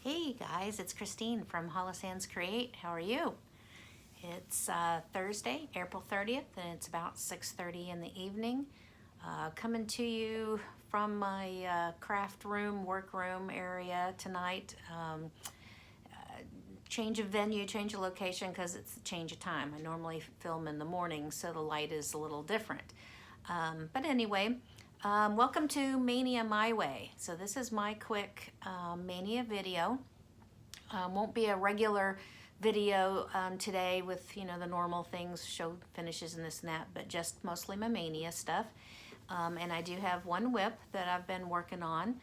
Hey guys, it's Christine from Hollishandscreate. How are you? It's Thursday, April 30th, and it's about 6:30 in the evening. Coming to you from my craft room, workroom area tonight. Change of venue, change of location because it's a change of time. I normally film in the morning, so the light is a little different. But anyway, welcome to Maynia My Way. So this is my quick Maynia video. Won't be a regular video today with, the normal things, show finishes and this and that, but just mostly my Maynia stuff. And I do have one whip that I've been working on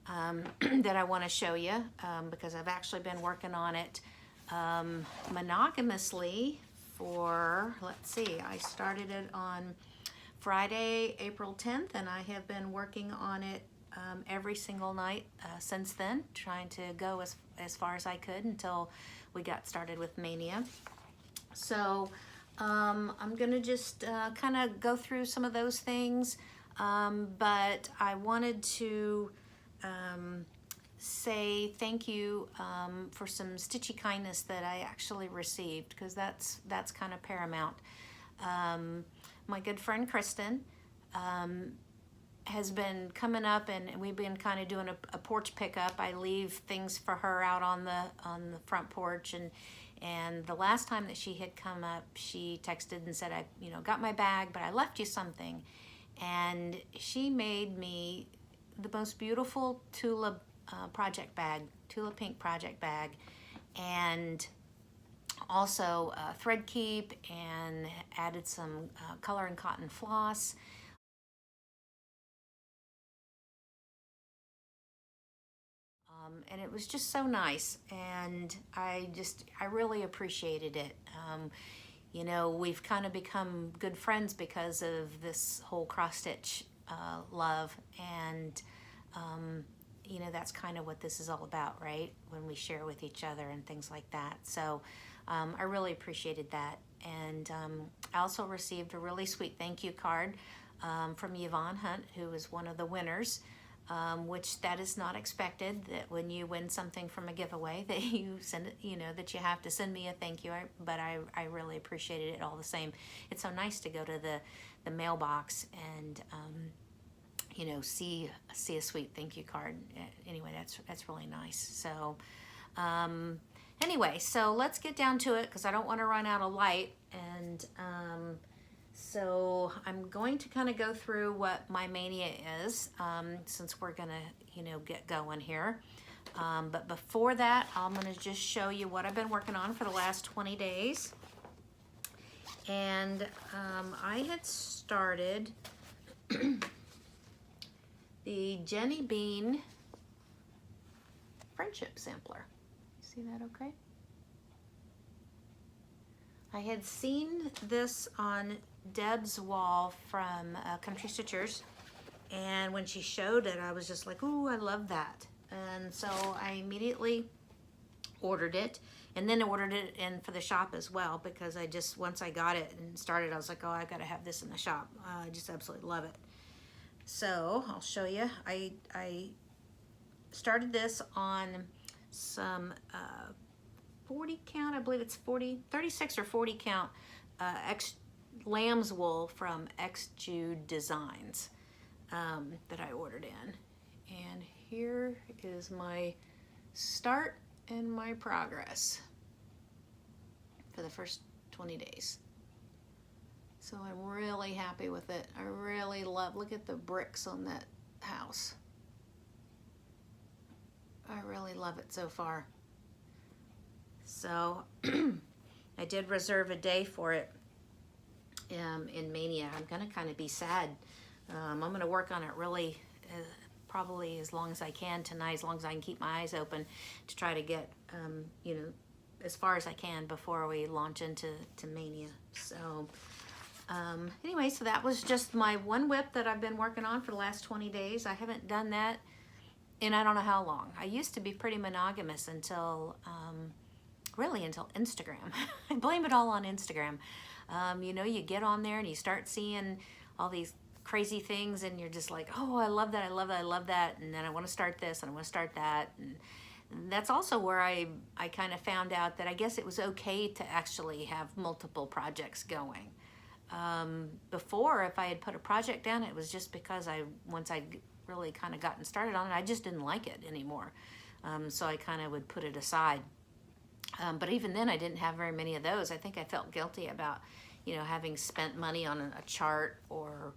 that I want to show you because I've actually been working on it monogamously for, let's see, I started it on Friday, April 10th, and I have been working on it every single night since then, trying to go as far as I could until we got started with Maynia. So I'm gonna just kind of go through some of those things, but I wanted to say thank you for some stitchy kindness that I actually received, because that's kind of paramount. My good friend Kristen has been coming up, and we've been kind of doing a porch pickup. I leave things for her out on the front porch, and the last time that she had come up, she texted and said, I got my bag, but I left you something. And she made me the most beautiful Tula project bag, Tula pink project bag, and also thread keep, and added some color and cotton floss. And it was just so nice, and I really appreciated it. We've kind of become good friends because of this whole cross stitch love, and that's kind of what this is all about, right? When we share with each other and things like that. So I really appreciated that. And I also received a really sweet thank you card from Yvonne Hunt, who is one of the winners, which that is not expected, that when you win something from a giveaway that you send it, that you have to send me a thank you, but I really appreciated it all the same. It's so nice to go to the mailbox and see a sweet thank you card. Anyway, that's really nice. So anyway, so let's get down to it, because I don't want to run out of light. And so I'm going to kind of go through what my Maynia is, since we're gonna get going here. But before that, I'm gonna just show you what I've been working on for the last 20 days. And I had started the Jenny Bean Friendship Sampler. See that okay? I had seen this on Deb's wall from Country Stitchers, and when she showed it, I was just like, ooh, I love that. And so I immediately ordered it, and then ordered it in for the shop as well, because once I got it and started, I was like, oh, I gotta have this in the shop. I just absolutely love it. So I'll show you. I started this on some 40 count, I believe it's 36 or 40 count lamb's wool from DiddlyDaddledesigns that I ordered in. And here is my start and my progress for the first 20 days. So I'm really happy with it. I really look at the bricks on that house. I really love it so far. So I did reserve a day for it in Maynia. I'm gonna kind of be sad. I'm gonna work on it really probably as long as I can tonight, as long as I can keep my eyes open, to try to get as far as I can before we launch into Maynia. So anyway, so that was just my one whip that I've been working on for the last 20 days. I haven't done that in I don't know how long. I used to be pretty monogamous until really until Instagram. I blame it all on Instagram. You get on there and you start seeing all these crazy things, and you're just like, oh, I love that, I love that, I love that, and then I want to start this and I want to start that, and that's also where I kind of found out that I guess it was okay to actually have multiple projects going. Before, if I had put a project down, it was just because once I'd really kind of gotten started on it, I just didn't like it anymore. So I kind of would put it aside. But even then, I didn't have very many of those. I think I felt guilty about, having spent money on a chart or,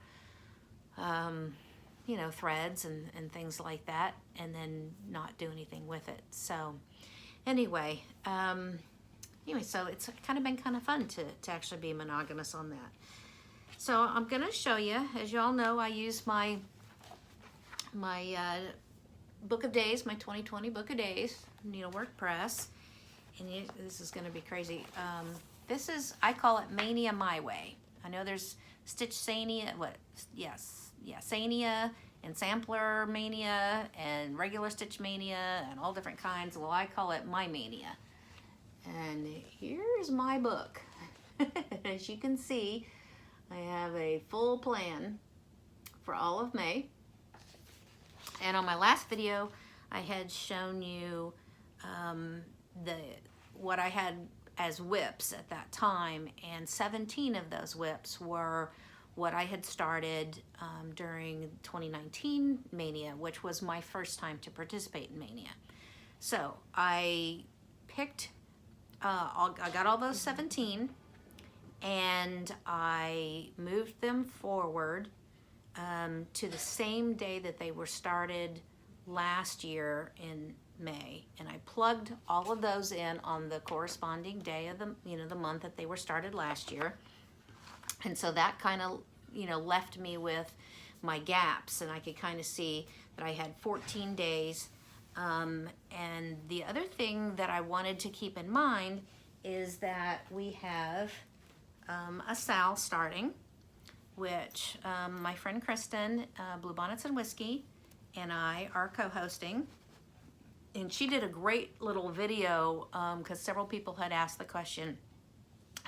threads and things like that, and then not do anything with it. So anyway, so it's kind of been kind of fun to actually be monogamous on that. So I'm going to show you, as you all know, I use my book of days, my 2020 book of days, Needlework Press. And this is going to be crazy. This is, I call it Maynia My Way. I know there's Stitch Sania, Sania and Sampler Mania and regular Stitch Mania and all different kinds. Well, I call it My Maynia. And here's my book. As you can see, I have a full plan for all of May. And on my last video, I had shown you what I had as whips at that time, and 17 of those whips were what I had started during 2019 Maynia, which was my first time to participate in Maynia. So I picked, I got all those 17, and I moved them forward to the same day that they were started last year in May, and I plugged all of those in on the corresponding day of the month that they were started last year. And so that kind of left me with my gaps, and I could kind of see that I had 14 days. And the other thing that I wanted to keep in mind is that we have a Sal starting, which my friend Kristen, Blue Bonnets and Whiskey, and I are co-hosting. And she did a great little video because several people had asked the question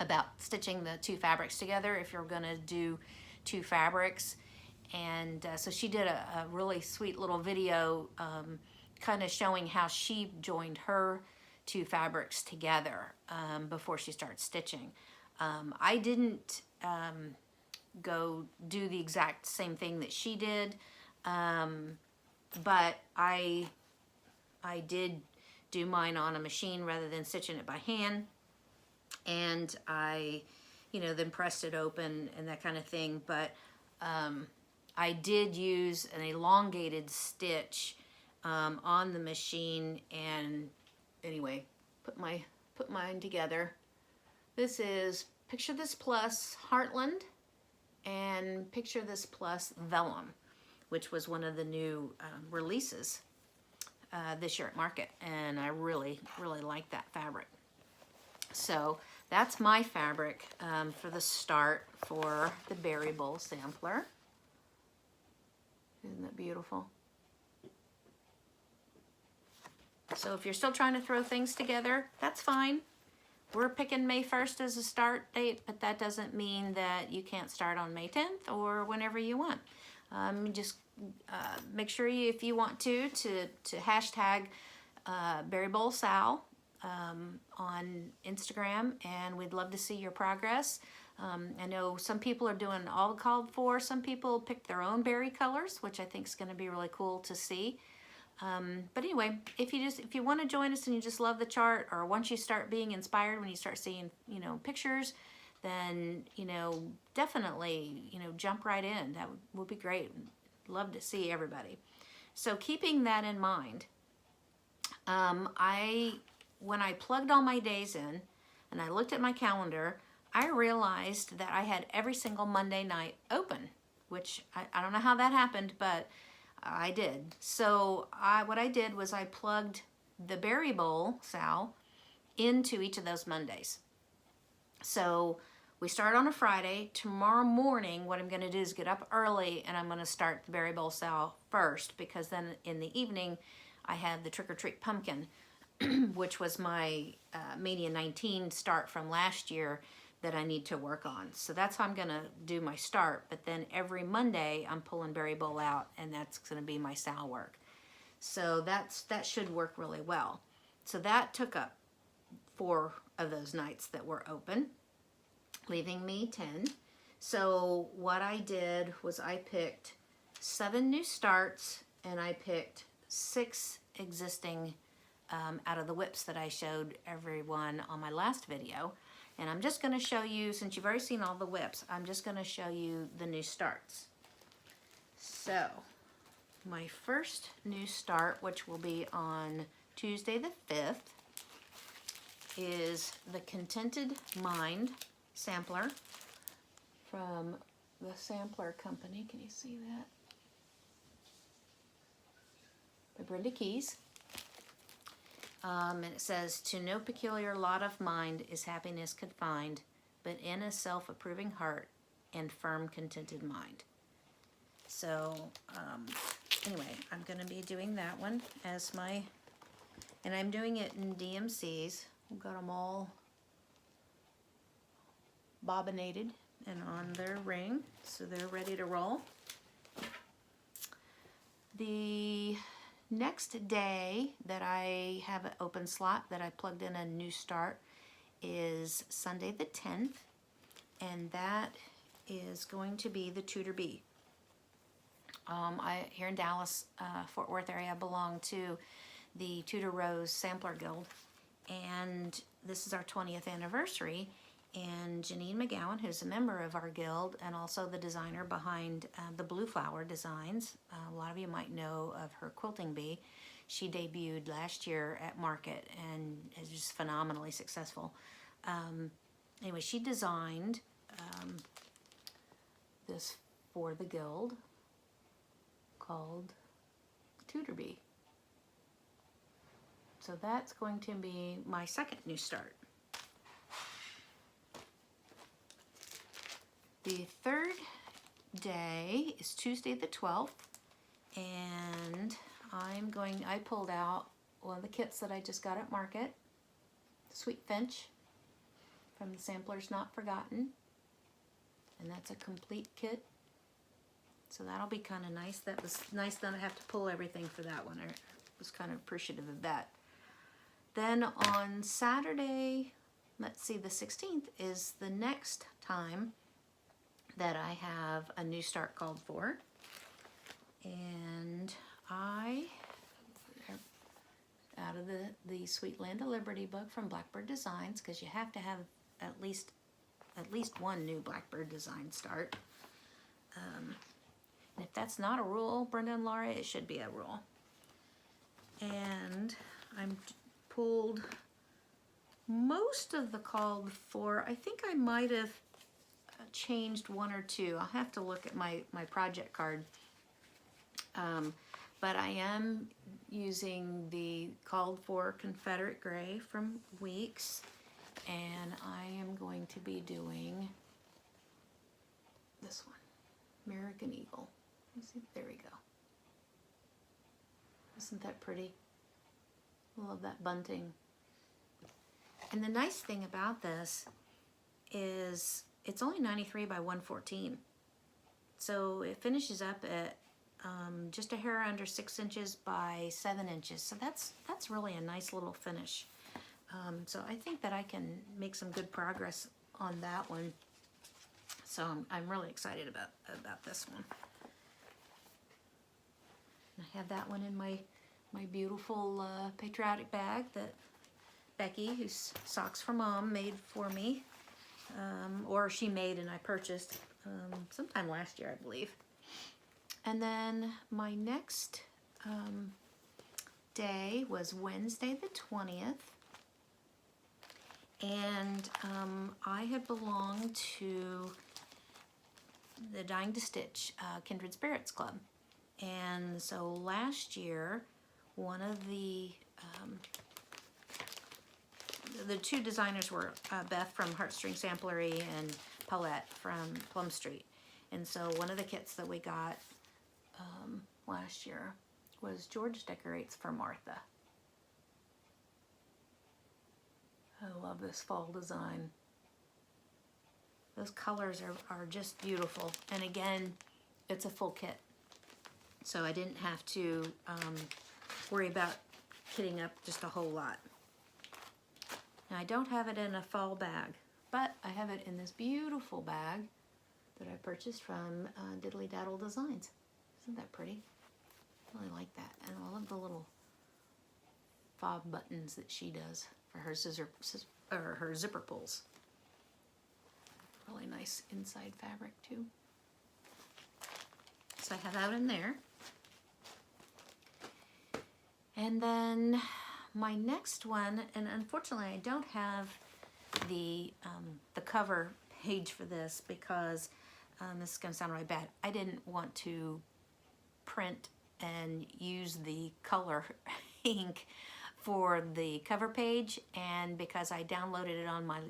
about stitching the two fabrics together, if you're going to do two fabrics. And so she did a really sweet little video kind of showing how she joined her two fabrics together before she started stitching. I didn't go do the exact same thing that she did, but I did do mine on a machine rather than stitching it by hand, and I, then pressed it open and that kind of thing. But I did use an elongated stitch on the machine, and anyway, put mine together. This is Picture This Plus Heartland and Picture This Plus Vellum, which was one of the new releases this year at market, and I really like that fabric. So that's my fabric for the start for the Berry Bowl sampler. Isn't that beautiful? So if you're still trying to throw things together, that's fine. We're picking May 1st as a start date, but that doesn't mean that you can't start on May 10th or whenever you want. Just make sure if you want to hashtag Berry Bowl Sal on Instagram, and we'd love to see your progress. I know some people are doing all called for. Some people picked their own berry colors, which I think is going to be really cool to see. But anyway, if you want to join us and you just love the chart, or once you start being inspired when you start seeing pictures, then definitely jump right in. That would be great. Love to see everybody. So keeping that in mind, when I plugged all my days in and I looked at my calendar, I realized that I had every single Monday night open, which I don't know how that happened, but I did. So what I did was I plugged the Berry Bowl Sal into each of those Mondays. So we start on a Friday. Tomorrow morning, what I'm going to do is get up early, and I'm going to start the Berry Bowl Sal first, because then in the evening I have the Trick or Treat Pumpkin, which was my Maynia 19 start from last year that I need to work on. So that's how I'm going to do my start. But then every Monday I'm pulling Berry Bowl out, and that's going to be my Sal work. So that should work really well. So that took up 4 of those nights that were open, leaving me 10. So what I did was I picked 7 new starts, and I picked 6 existing out of the whips that I showed everyone on my last video. And I'm just going to show you, since you've already seen all the whips, I'm just going to show you the new starts. So my first new start, which will be on Tuesday the 5th, is the Contented Mind sampler from the Sampler Company. Can you see that? By Brenda Keys. And it says, to no peculiar lot of mind is happiness confined, but in a self-approving heart and firm contented mind. So, anyway, I'm going to be doing that one as my, and I'm doing it in DMCs. I've got them all bobbinated and on their ring, so they're ready to roll. The next day that I have an open slot that I plugged in a new start is Sunday the 10th, and that is going to be the Tudor Bee. Here in Dallas, Fort Worth area, I belong to the Tudor Rose Sampler Guild, and this is our 20th anniversary. And Janine McGowan, who's a member of our guild and also the designer behind the Blue Flower designs, a lot of you might know of her quilting bee. She debuted last year at Market and is just phenomenally successful. Anyway, she designed this for the guild called Tudor Bee. So that's going to be my second new start. The third day is Tuesday the 12th, and I pulled out one of the kits that I just got at Market, Sweet Finch from the Samplers Not Forgotten, and that's a complete kit. So that'll be kind of nice. That was nice not to have to pull everything for that one. I was kind of appreciative of that. Then on Saturday, let's see, the 16th is the next time that I have a new start called for. And I, out of the Sweet Land of Liberty book from Blackbird Designs, because you have to have at least one new Blackbird design start. And if that's not a rule, Brenda and Laura, it should be a rule. And I'm pulled most of the called for. I think I might have changed 1 or 2. I'll have to look at my project card. But I am using the called for Confederate Gray from Weeks, and I am going to be doing this one, American Eagle. Let's see, there we go. Isn't that pretty? I love that bunting. And the nice thing about this is it's only 93 by 114. So it finishes up at just a hair under 6 inches by 7 inches. So that's really a nice little finish. So I think that I can make some good progress on that one. So I'm really excited about this one. And I have that one in my beautiful patriotic bag that Becky, who's Socks for Mom, made for me. Or she made and I purchased sometime last year, I believe. And then my next day was Wednesday the 20th. And I had belonged to the Dying to Stitch Kindred Spirits Club. And so last year, one of the 2 designers were Beth from Heartstring Samplery and Paulette from Plum Street. And so one of the kits that we got last year was George Decorates for Martha. I love this fall design. Those colors are just beautiful. And again, it's a full kit. So I didn't have to worry about kitting up just a whole lot. Now I don't have it in a fall bag, but I have it in this beautiful bag that I purchased from DiddlyDaddledesigns. Isn't that pretty? I really like that. And all of the little fob buttons that she does for her her zipper pulls. Really nice inside fabric too. So I have that in there. And then my next one, and unfortunately I don't have the cover page for this because this is going to sound really bad. I didn't want to print and use the color ink for the cover page, and because I downloaded it on my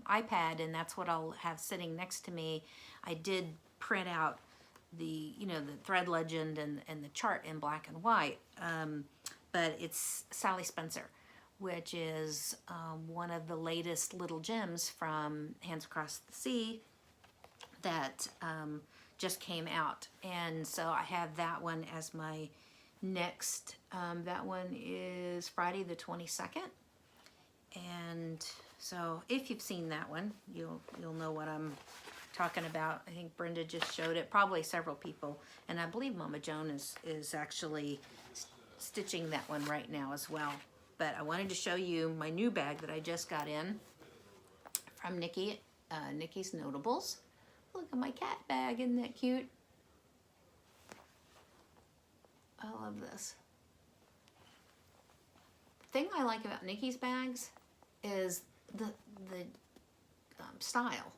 iPad and that's what I'll have sitting next to me, I did print out the, you know, the thread legend and the chart in black and white, but it's Sally Spencer, which is one of the latest little gems from Hands Across the Sea that just came out, and so I have that one as my next. That one is Friday the 22nd, and so if you've seen that one, you'll know what I'm talking about. I think Brenda just showed it, probably several people, and I believe Mama Joan is actually stitching that one right now as well. But I wanted to show you my new bag that I just got in from Nikkisnotables. Look at my cat bag, isn't that cute? I love this. The thing I like about Nikki's bags is the style.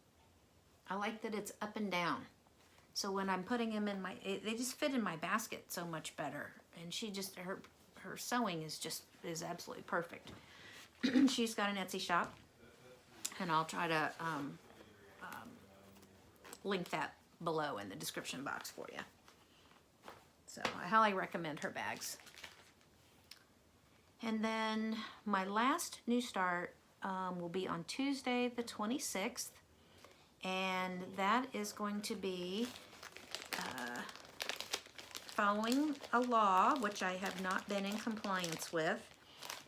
I like that it's up and down. So when I'm putting them in they just fit in my basket so much better. And she just, her sewing is absolutely perfect. She's got an Etsy shop, and I'll try to link that below in the description box for you. So I highly recommend her bags. And then my last new start will be on Tuesday the 26th, and that is going to be following a law which I have not been in compliance with.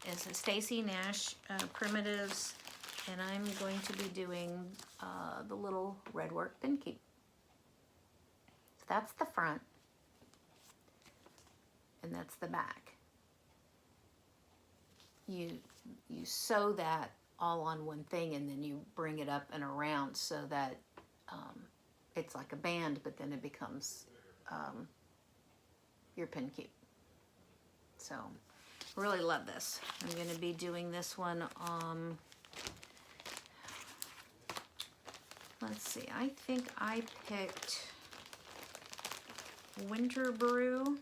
It's a Stacy Nash primitives, and I'm going to be doing the little Redwork Pinkeep. So that's the front, and that's the back. You sew that all on one thing, and then you bring it up and around so that it's like a band, but then it becomes your Pinkeep. So really love this. I'm going to be doing this one let's see, I think I picked Winter Brew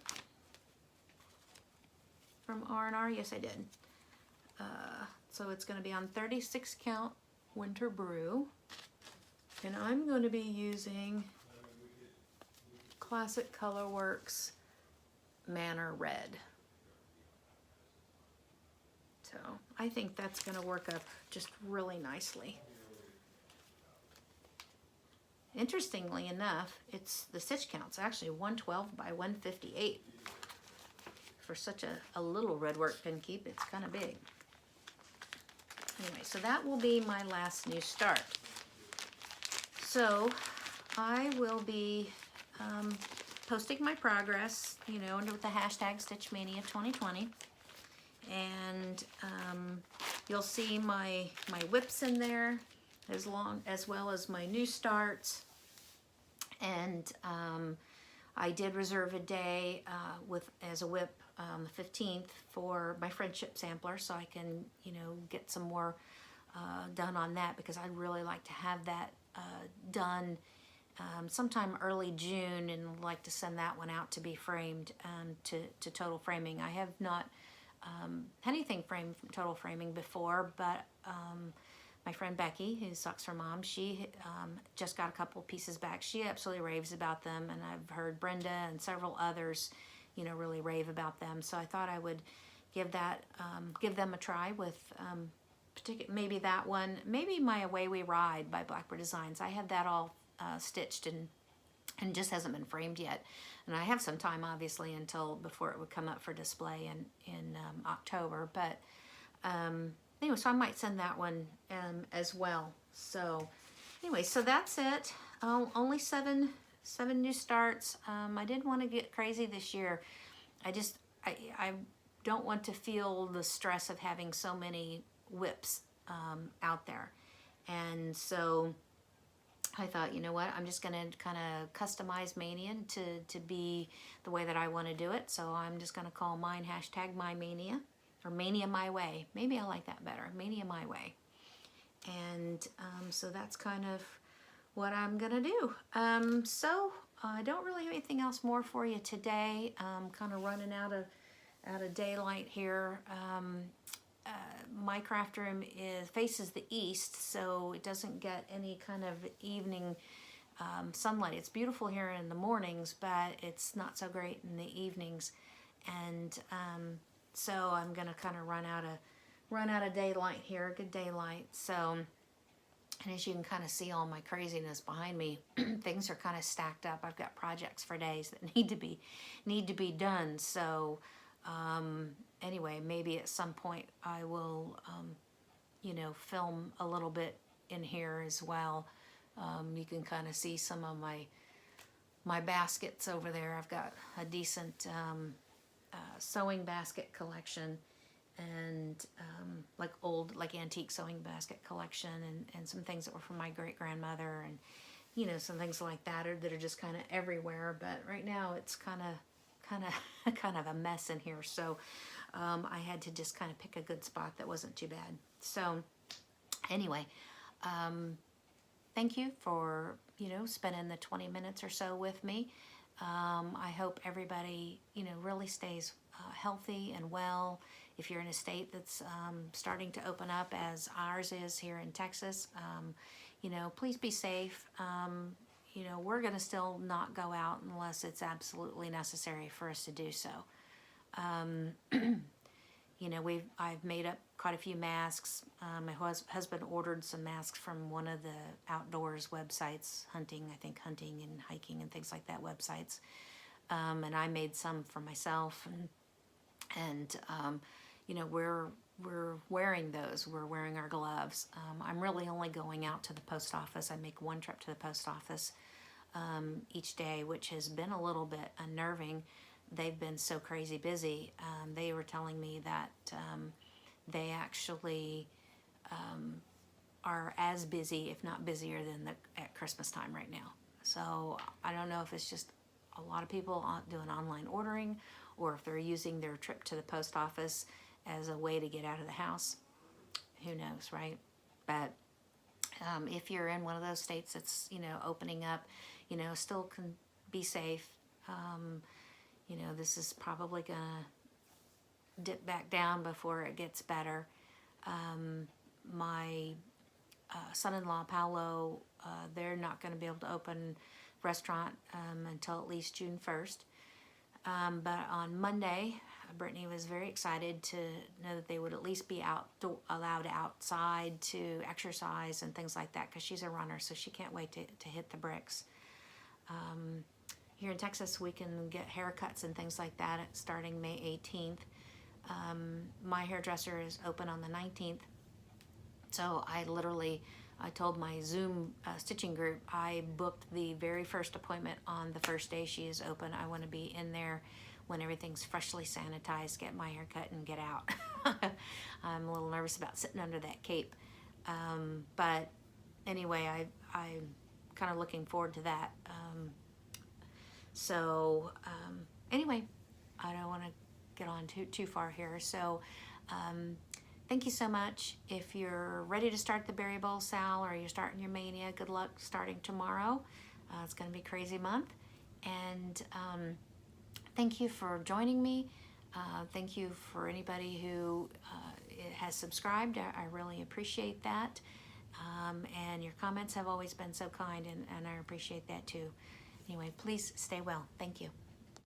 from R&R. Yes, I did. So it's going to be on 36 count Winter Brew, and I'm going to be using Classic Colorworks Manor Red. So I think that's going to work up just really nicely. Interestingly enough, it's the stitch count's actually 112 by 158. For such a little Redwork Pinkeep, it's kind of big. Anyway, so that will be my last new start. So I will be posting my progress, you know, with the hashtag StitchMania 2020. And you'll see my whips in there, as well as my new starts. And I did reserve a day as a whip on the 15th for my friendship sampler, so I can, you know, get some more done on that, because I'd really like to have that done sometime early June, and like to send that one out to be framed to Total Framing. I have not had anything framed from Total Framing before, but my friend Becky, who sucks her mom, she just got a couple pieces back. She absolutely raves about them, and I've heard Brenda and several others, you know, really rave about them. So I thought I would give them a try with maybe that one, maybe my Away We Ride by Blackbird Designs. I have that all stitched and and just hasn't been framed yet. And I have some time, obviously, until before it would come up for display in October. But anyway, so I might send that one as well. So anyway, so that's it. Only seven new starts. I didn't want to get crazy this year. I don't want to feel the stress of having so many whips out there. And so I thought, you know what, I'm just going to kind of customize Maynia to be the way that I want to do it. So I'm just going to call mine #myMaynia, or Maynia My Way. Maybe I like that better, Maynia My Way. And so that's kind of what I'm going to do. So I don't really have anything else more for you today. I'm kind of running out of daylight here. My craft room faces the east, so it doesn't get any kind of evening sunlight. It's beautiful here in the mornings, but it's not so great in the evenings. And so I'm gonna kind of run out of daylight here, good daylight. So, and as you can kind of see all my craziness behind me, things are kind of stacked up. I've got projects for days that need to be done. So anyway, maybe at some point I will, you know, film a little bit in here as well. You can kind of see some of my baskets over there. I've got a decent sewing basket collection, and like antique sewing basket collection, and some things that were from my great-grandmother, and you know, some things like that are just kind of everywhere. But right now it's kind of a mess in here, so I had to just kind of pick a good spot that wasn't too bad. So anyway, thank you for, you know, spending the 20 minutes or so with me. I hope everybody, you know, really stays healthy and well. If you're in a state that's starting to open up, as ours is here in Texas, you know, please be safe. You know, we're going to still not go out unless it's absolutely necessary for us to do so. You know, I've made up quite a few masks. My husband ordered some masks from one of the outdoors websites, hunting and hiking and things like that websites. And I made some for myself, and you know, we're wearing those. We're wearing our gloves. I'm really only going out to the post office. I make one trip to the post office each day, which has been a little bit unnerving. They've been so crazy busy. They were telling me that they actually are as busy, if not busier, than at Christmas time right now. So I don't know if it's just a lot of people doing online ordering, or if they're using their trip to the post office as a way to get out of the house. Who knows, right? But if you're in one of those states that's, you know, opening up, you know, still can be safe. You know, this is probably gonna dip back down before it gets better. My son-in-law, Paolo, they're not going to be able to open restaurant until at least June 1st. But on Monday, Brittany was very excited to know that they would at least be allowed outside to exercise and things like that, because she's a runner, so she can't wait to hit the bricks. Here in Texas, we can get haircuts and things like that starting May 18th. My hairdresser is open on the 19th. So I told my Zoom stitching group, I booked the very first appointment on the first day she is open. I want to be in there when everything's freshly sanitized, get my hair cut, and get out. I'm a little nervous about sitting under that cape. But anyway, I'm kind of looking forward to that. So anyway, I don't want to get on too far here. So thank you so much. If you're ready to start the Berry Bowl, Sal, or you're starting your Maynia, good luck starting tomorrow. It's going to be a crazy month. And thank you for joining me. Thank you for anybody who has subscribed. I really appreciate that. And your comments have always been so kind, and I appreciate that too. Anyway, please stay well. Thank you.